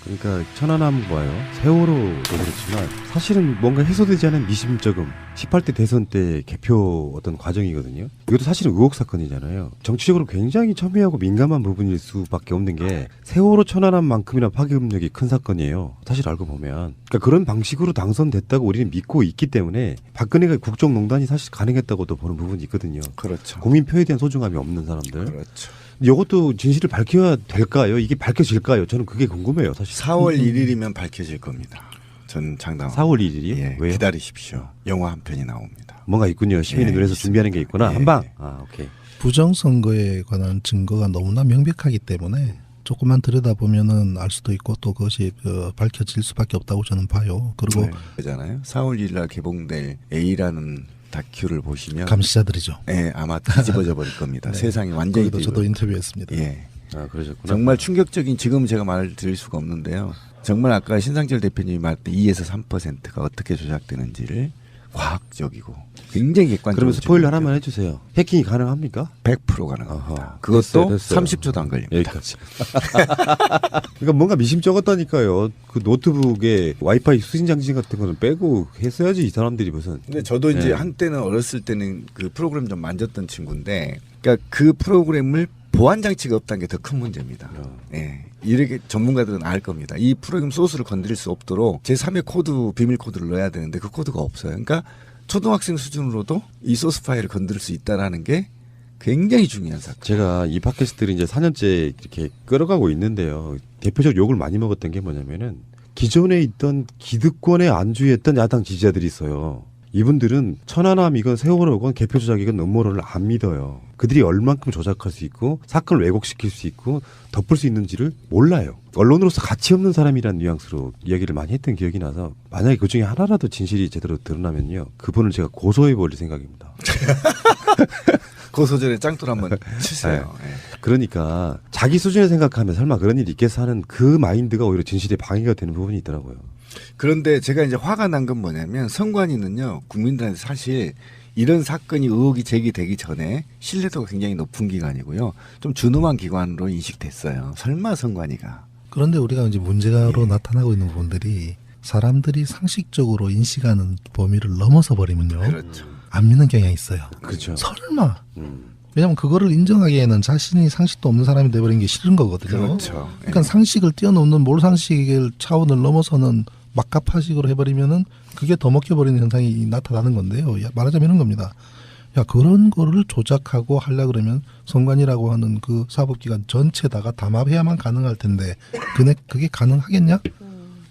그러니까 천안함과요 세월호도 그렇지만 사실은 뭔가 해소되지 않은 미심쩍음 18대 대선 때 개표 어떤 과정이거든요. 이것도 사실은 의혹 사건이잖아요. 정치적으로 굉장히 첨예하고 민감한 부분일 수밖에 없는 게 세월호 천안함만큼이나 파괴력이 큰 사건이에요. 사실 알고 보면 그러니까 그런 방식으로 당선됐다고 우리는 믿고 있기 때문에 박근혜가 국정농단이 사실 가능했다고도 보는 부분이 있거든요. 그렇죠. 국민 표에 대한 소중함이 없는 사람들. 그렇죠. 이것도 진실을 밝혀야 될까요? 이게 밝혀질까요? 저는 그게 궁금해요, 사실. 4월 1일이면 밝혀질 겁니다. 저는 장담합니다. 4월 1일이요? 예, 왜요? 기다리십시오. 영화 한 편이 나옵니다. 뭔가 있군요. 시민의 예, 눈에서 있습니다. 준비하는 게 있구나. 예, 한방. 예. 아, 오케이. 부정선거에 관한 증거가 너무나 명백하기 때문에 조금만 들여다보면은 알 수도 있고 또 그것이 밝혀질 수밖에 없다고 저는 봐요. 그리고 그잖아요. 4월 1일 날 개봉될 A라는 다큐를 보시면 감시자들이죠. 예, 아마 뒤집어져 버릴 겁니다. 네. 세상이 완전히 거기도 저도 인터뷰했습니다. 예. 아, 그러셨구나. 정말 충격적인 지금 제가 말을 드릴 수가 없는데요. 정말 아까 신상철 대표님이 말했던 2에서 3%가 어떻게 조작되는지를 과학적이고 굉장히 객관적으로 그러면 스포일러 하나만 해주세요. 해킹이 가능합니까? 100% 가능합니다. 어허. 그것도 됐어요. 30초도 안 걸립니다. 여기까지. 그러니까 뭔가 미심쩍었다니까요. 그 노트북에 와이파이 수신 장치 같은 거는 빼고 했어야지 이 사람들이 무슨. 근데 저도 이제 예. 한때는 어렸을 때는 그 프로그램 좀 만졌던 친구인데, 그러니까 그 프로그램을 보안 장치가 없다는 게 더 큰 문제입니다. 예. 이렇게 전문가들은 알 겁니다. 이 프로그램 소스를 건드릴 수 없도록 제3의 코드, 비밀 코드를 넣어야 되는데 그 코드가 없어요. 그러니까 초등학생 수준으로도 이 소스 파일을 건드릴 수 있다라는 게 굉장히 중요한 사건. 제가 이 팟캐스트를 이제 4년째 이렇게 끌어가고 있는데요. 대표적 욕을 많이 먹었던 게 뭐냐면은 기존에 있던 기득권에 안주했던 야당 지지자들이 있어요. 이분들은 천안함이건 세월호건 개표 조작이건 음모론을 안 믿어요. 그들이 얼만큼 조작할 수 있고 사건을 왜곡시킬 수 있고 덮을 수 있는지를 몰라요. 언론으로서 가치 없는 사람이라는 뉘앙스로 이야기를 많이 했던 기억이 나서 만약에 그중에 하나라도 진실이 제대로 드러나면요. 그분을 제가 고소해버릴 생각입니다. 고소전에 짱돌 한번 치세요. 예. 그러니까 자기 수준에 생각하면 설마 그런 일이 있겠어 하는 그 마인드가 오히려 진실에 방해가 되는 부분이 있더라고요. 그런데 제가 이제 화가 난 건 뭐냐면 선관위는요, 국민들한테 사실 이런 사건이 의혹이 제기되기 전에 신뢰도가 굉장히 높은 기관이고요. 좀 준엄한 기관으로 인식됐어요. 설마 선관위가. 그런데 우리가 이제 문제로 나타나고 있는 부분들이 사람들이 상식적으로 인식하는 범위를 넘어서 버리면요. 그렇죠. 안 믿는 경향이 있어요. 그렇죠. 설마. 왜냐하면 그거를 인정하기에는 자신이 상식도 없는 사람이 돼버린 게 싫은 거거든요. 그렇죠. 그러니까 상식을 뛰어넘는 몰상식의 차원을 넘어서는 막가파식으로 해버리면은 그게 더 먹혀버리는 현상이 나타나는 건데요. 말하자면 이런 겁니다. 야, 그런 거를 조작하고 하려 그러면 선관위라고 하는 그 사법기관 전체다가 담합해야만 가능할 텐데 그게 가능하겠냐?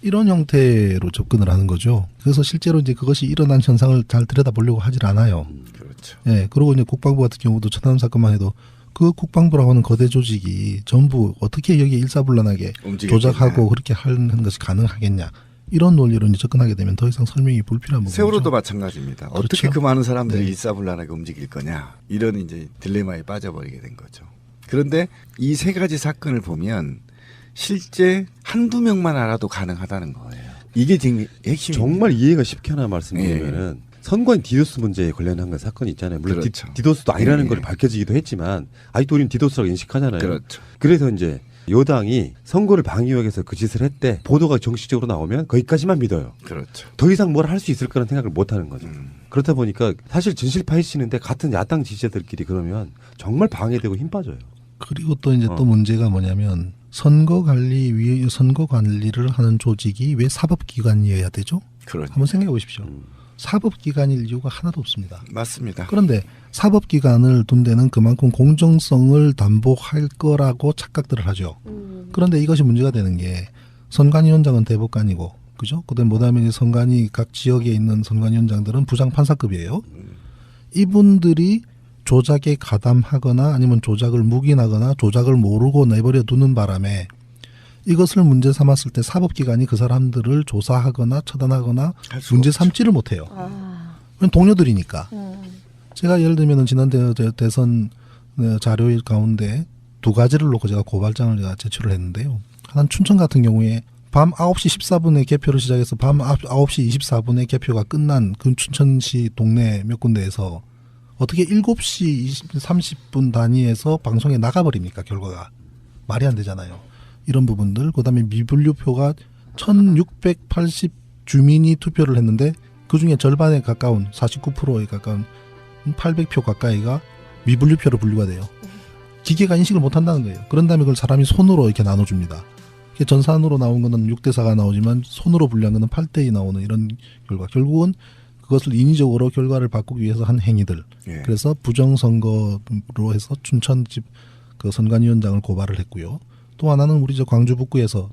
이런 형태로 접근을 하는 거죠. 그래서 실제로 이제 그것이 일어난 현상을 잘 들여다보려고 하질 않아요. 그렇죠. 예, 그리고 이제 국방부 같은 경우도 천안함 사건만 해도 그 국방부라고 하는 거대 조직이 전부 어떻게 여기에 일사불란하게 조작하고 그렇게 하는 것이 가능하겠냐. 이런 논리로 이제 접근하게 되면 더 이상 설명이 불필요한 부분이죠. 세월호도 마찬가지입니다. 그렇죠. 어떻게 그 많은 사람들이 네. 일사불란하게 움직일 거냐. 이런 이제 딜레마에 빠져버리게 된 거죠. 그런데 이 세 가지 사건을 보면 실제 한두 명만 알아도 가능하다는 거예요. 이게 지금 핵심입니다. 정말 이해가 쉽게 하나 말씀드리면은 선관 디도스 문제에 관련한 사건이 있잖아요. 물론 그렇죠. 디도스도 아니라는 예, 걸 예. 밝혀지기도 했지만 아직도 우리는 디도스라고 인식하잖아요. 그렇죠. 그래서 이제 여당이 선거를 방위하기 위해서 그 짓을 했대. 보도가 정식적으로 나오면 거기까지만 믿어요. 그렇죠. 더 이상 뭘 할 수 있을 거라는 생각을 못 하는 거죠. 그렇다 보니까 사실 진실 파헤치는데 같은 야당 지지자들끼리 그러면 정말 방해되고 힘 빠져요. 그리고 또 이제 또 문제가 뭐냐면 선거관리를 하는 조직이 왜 사법기관이어야 되죠? 그렇죠. 한번 생각해 보십시오. 사법기관일 이유가 하나도 없습니다. 맞습니다. 그런데 사법기관을 둔 데는 그만큼 공정성을 담보할 거라고 착각들을 하죠. 그런데 이것이 문제가 되는 게 선관위원장은 대법관이고, 그죠? 그다음에 선관위 각 지역에 있는 선관위원장들은 부장판사급이에요. 이분들이 조작에 가담하거나 아니면 조작을 묵인하거나 조작을 모르고 내버려 두는 바람에 이것을 문제 삼았을 때 사법기관이 그 사람들을 조사하거나 처단하거나 문제 삼지를 못해요. 동료들이니까. 제가 예를 들면 지난 대선 자료 가운데 두 가지를 놓고 제가 고발장을 제가 제출을 했는데요. 하나는 춘천 같은 경우에 밤 9시 14분에 개표를 시작해서 밤 9시 24분에 개표가 끝난 그 춘천시 동네 몇 군데에서 어떻게 7시 30분 단위에서 방송에 나가버립니까? 결과가. 말이 안 되잖아요. 이런 부분들, 그다음에 미분류표가 1680 주민이 투표를 했는데 그중에 절반에 가까운 49%에 가까운 800표 가까이가 미분류표로 분류가 돼요. 기계가 인식을 못한다는 거예요. 그런 다음에 그걸 사람이 손으로 이렇게 나눠줍니다. 전산으로 나온 거는 6대4가 나오지만 손으로 분류한 거는 8대2 나오는 이런 결과. 결국은 그것을 인위적으로 결과를 바꾸기 위해서 한 행위들. 예. 그래서 부정선거로 해서 춘천집 그 선관위원장을 고발을 했고요. 또 하나는 우리 저 광주 북구에서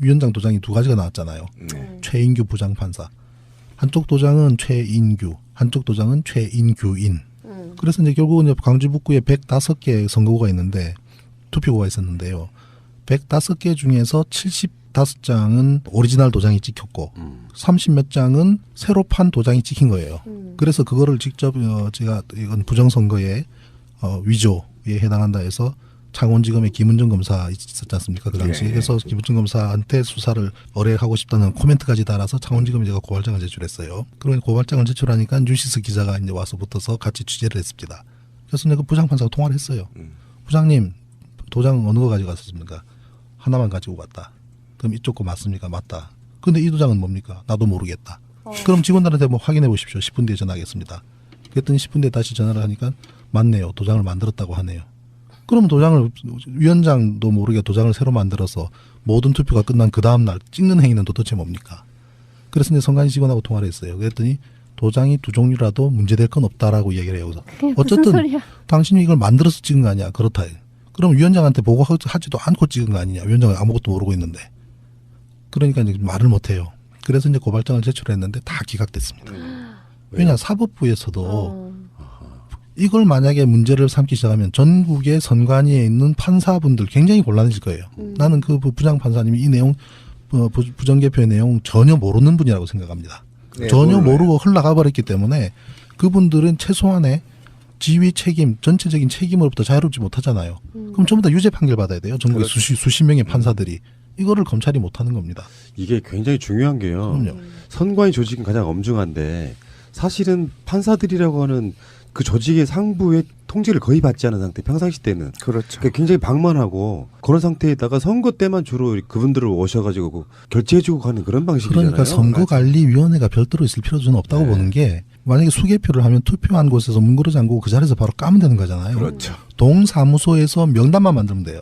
위원장 도장이 두 가지가 나왔잖아요. 최인규 부장판사. 한쪽 도장은 최인규, 한쪽 도장은 최인규인. 그래서 이제 결국은 광주 북구에 105개 선거구가 있는데 투표구가 있었는데요. 105개 중에서 75장은 오리지널 도장이 찍혔고 30몇 장은 새로 판 도장이 찍힌 거예요. 그래서 그거를 직접 제가 이건 부정선거의 위조에 해당한다 해서 창원지검의 김은정 검사 있었지 않습니까? 그 당시에. 예. 그래서 김은정 검사한테 수사를 의뢰하고 싶다는 코멘트까지 달아서 창원지검에 제가 고발장을 제출했어요. 그러면 고발장을 제출하니까 뉴시스 기자가 이제 와서 붙어서 같이 취재를 했습니다. 그래서 내가 부장판사가 통화를 했어요. 부장님, 도장 어느 거 가져갔습니까? 하나만 가지고 갔다. 그럼 이쪽 거 맞습니까? 맞다. 근데 이 도장은 뭡니까? 나도 모르겠다. 그럼 직원들한테 뭐 확인해 보십시오. 10분 뒤에 전화하겠습니다. 그랬더니 10분 뒤에 다시 전화를 하니까 맞네요. 도장을 만들었다고 하네요. 그러면 도장을 위원장도 모르게 도장을 새로 만들어서 모든 투표가 끝난 그 다음 날 찍는 행위는 도대체 뭡니까? 그래서 이제 선관위 직원하고 통화를 했어요. 그랬더니 도장이 두 종류라도 문제될 건 없다라고 얘기를 해요. 어쨌든 당신이 이걸 만들어서 찍은 거 아니야. 그렇다. 그럼 위원장한테 보고하지도 않고 찍은 거 아니냐. 위원장은 아무것도 모르고 있는데. 그러니까 이제 말을 못 해요. 그래서 이제 고발장을 제출했는데 다 기각됐습니다. 왜냐, 사법부에서도 이걸 만약에 문제를 삼기 시작하면 전국의 선관위에 있는 판사분들 굉장히 곤란해질 거예요. 나는 그 부장판사님이 이 내용, 부정개표의 내용 전혀 모르는 분이라고 생각합니다. 네, 전혀 몰라요. 모르고 흘러가 버렸기 때문에 그분들은 최소한의 지휘 책임, 전체적인 책임으로부터 자유롭지 못하잖아요. 그럼 전부 다 유죄 판결 받아야 돼요. 전국에 그렇죠. 수십 명의 판사들이. 이거를 검찰이 못하는 겁니다. 이게 굉장히 중요한 게요. 그럼요. 선관위 조직은 가장 엄중한데 사실은 판사들이라고 하는 그 조직의 상부의 통제를 거의 받지 않은 상태, 평상시 때는. 그렇죠. 그러니까 굉장히 방만하고 그런 상태에다가 선거 때만 주로 그분들을 오셔가지고 결제해주고 가는 그런 방식이잖아요. 그러니까 선거관리위원회가 별도로 있을 필요는 없다고 네. 보는 게 만약에 수개표를 하면 투표한 곳에서 문구를 잠그고 그 자리에서 바로 까면 되는 거잖아요. 그렇죠. 동사무소에서 명단만 만들면 돼요.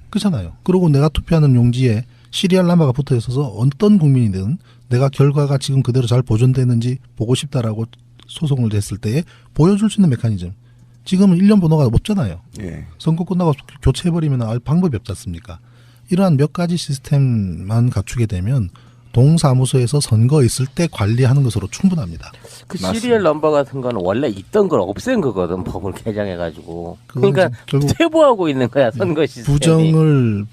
그렇잖아요. 그리고 내가 투표하는 용지에 시리얼 넘버가 붙어 있어서 어떤 국민이든 내가 결과가 지금 그대로 잘 보존되는지 보고 싶다라고 소송을 했을 때 보여줄 수 있는 메커니즘. 지금은 1년 번호가 없잖아요. 예. 선거 끝나고 교체해버리면 알 방법이 없지 않습니까? 이러한 몇 가지 시스템만 갖추게 되면 동사무소에서 선거 있을 때 관리하는 것으로 충분합니다. 그 맞습니다. 시리얼 넘버 같은 거는 원래 있던 걸 없앤 거거든. 법을 개정해가지고. 그러니까 결국 퇴보하고 있는 거야 선거 시스템이. 부정을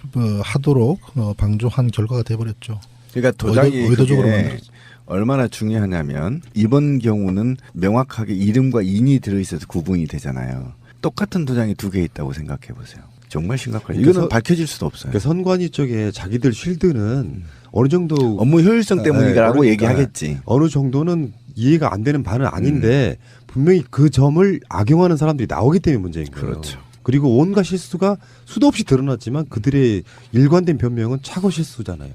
하도록 방조한 결과가 돼버렸죠. 그러니까 도장이 의도적으로 그게 만들었죠. 얼마나 중요하냐면 이번 경우는 명확하게 이름과 인이 들어있어서 구분이 되잖아요. 똑같은 도장이 두 개 있다고 생각해 보세요. 정말 심각하죠. 이거는 그래서- 밝혀질 수도 없어요. 그러니까 선관위 쪽에 자기들 쉴드는 어느 정도 업무 효율성 때문이라고 그러니까 얘기하겠지. 어느 정도는 이해가 안 되는 바는 아닌데 분명히 그 점을 악용하는 사람들이 나오기 때문에 문제인 거예요. 그렇죠. 그리고 온갖 실수가 수도 없이 드러났지만 그들의 일관된 변명은 차고 실수잖아요.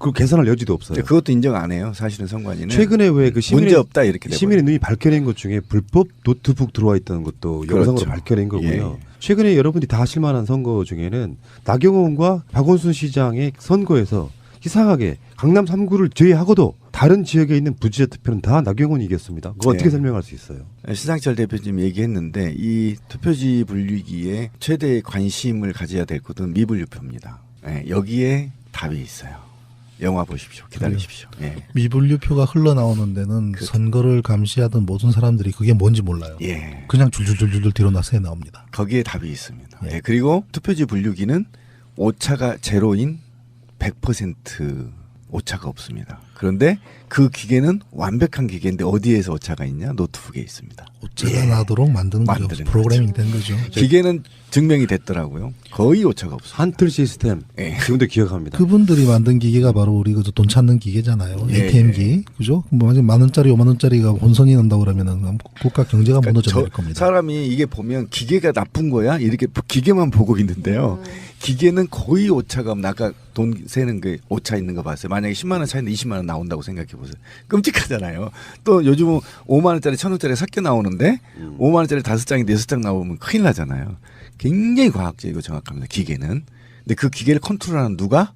그 개선할 여지도 없어요. 근데 그것도 인정 안 해요. 사실은 선관위는 최근에 왜 그 문제 없다 이렇게 시민의 눈이 밝혀낸 것 중에 불법 노트북 들어와 있다는 것도 그렇죠. 영상으로 밝혀낸 거고요. 예. 최근에 여러분들이 다 아실 만한 선거 중에는 나경원과 박원순 시장의 선거에서 이상하게 강남 3구를 제외하고도 다른 지역에 있는 부지자 투표는 다 나경원이 이겼습니다. 그거 어떻게 예. 설명할 수 있어요? 시상철 대표님 얘기했는데 이 투표지 분류기에 최대의 관심을 가져야 될 것은 미분류표입니다. 예, 여기에 답이 있어요. 영화 보십시오. 기다리십시오. 예. 미분류표가 흘러나오는 데는 선거를 감시하던 모든 사람들이 그게 뭔지 몰라요. 예. 그냥 줄줄줄줄 뒤로 나서 나옵니다. 거기에 답이 있습니다. 예. 예, 그리고 투표지 분류기는 오차가 제로인 100% 오차가 없습니다. 그런데 그 기계는 완벽한 기계인데 어디에서 오차가 있냐? 노트북에 있습니다. 오차가 나도록 만드는 거죠. 만드는 프로그래밍 된 거죠. 기계는 증명이 됐더라고요. 거의 오차가 없어요. 한틀 시스템 예. 지금도 기억합니다. 그분들이 만든 기계가 바로 우리 돈 찾는 기계잖아요. 예, ATM기. 그죠? 뭐 10,000원짜리, 50,000원짜리가 혼선이 난다고 그러면은 국가 경제가 무너져 저 버릴 겁니다. 사람이 이게 보면 기계가 나쁜 거야? 이렇게 기계만 보고 있는데요. 기계는 거의 오차가 없나. 아까 돈 세는 그 오차 있는 거 봤어요. 만약에 10만 원 차인데 20만 원 나온다고 생각해 보세요. 끔찍하잖아요. 또 요즘은 5만 원짜리 1,000원짜리 섞여 나오는데 5만 원짜리 5장인데 6장 나오면 큰일 나잖아요. 굉장히 과학적이고 정확합니다. 기계는. 근데 그 기계를 컨트롤하는 누가?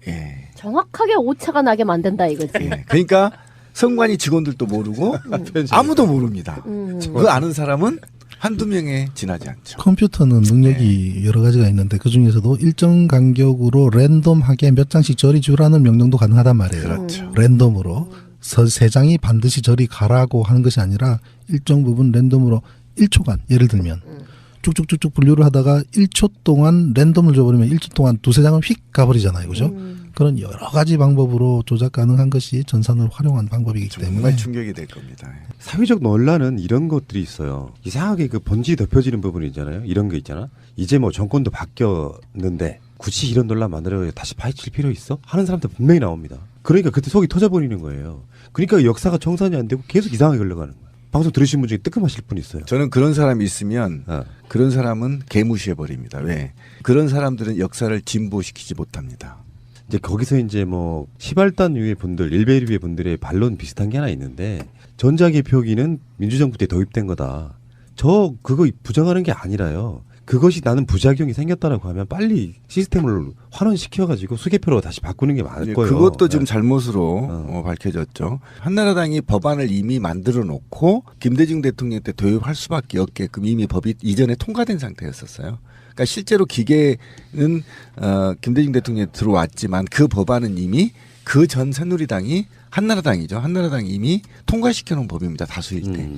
예. 정확하게 오차가 나게 만든다 이거지. 예. 그러니까 선관위 직원들도 모르고 아무도 모릅니다. 그 아는 사람은 한두 명에 지나지 않죠. 컴퓨터는 능력이 여러 가지가 있는데 그 중에서도 일정 간격으로 랜덤하게 몇 장씩 저리 주라는 명령도 가능하단 말이에요. 그렇죠. 랜덤으로 세 장이 반드시 저리 가라고 하는 것이 아니라 일정 부분 랜덤으로 1초간 예를 들면 쭉쭉쭉쭉 분류를 하다가 1초 동안 랜덤을 줘버리면 1초 동안 두세 장은 휙 가버리잖아요. 그죠? 그런 여러 가지 방법으로 조작 가능한 것이 전산을 활용한 방법이기 때문에 정말 충격이 될 겁니다. 사회적 논란은 이런 것들이 있어요. 이상하게 그 번지 덮여지는 부분이 있잖아요. 이런 거 있잖아. 이제 뭐 정권도 바뀌었는데 굳이 이런 논란 만들어 다시 파헤칠 필요 있어? 하는 사람들 분명히 나옵니다. 그러니까 그때 속이 터져버리는 거예요. 그러니까 역사가 청산이 안 되고 계속 이상하게 흘러가는 거예요. 방송 들으신 분 중에 뜨끔하실 분 있어요. 저는 그런 사람이 있으면 그런 사람은 개무시해 버립니다. 왜? 그런 사람들은 역사를 진보시키지 못합니다. 이제 거기서 이제 뭐 시발단 위의 분들, 일베일 위의 분들의 반론 비슷한 게 하나 있는데 전자개표기는 민주정부 때 도입된 거다. 저 그거 부정하는 게 아니라요. 그것이 나는 부작용이 생겼다라고 하면 빨리 시스템을 환원시켜가지고 수개표로 다시 바꾸는 게 맞을 거예요. 그것도 지금 잘못으로 밝혀졌죠. 한나라당이 법안을 이미 만들어 놓고 김대중 대통령 때 도입할 수밖에 없게끔 이미 법이 이전에 통과된 상태였었어요. 그러니까 실제로 기계는 김대중 대통령이 들어왔지만 그 법안은 이미 그 전 새누리당이 한나라당이죠. 한나라당이 이미 통과시켜 놓은 법입니다. 다수일 때.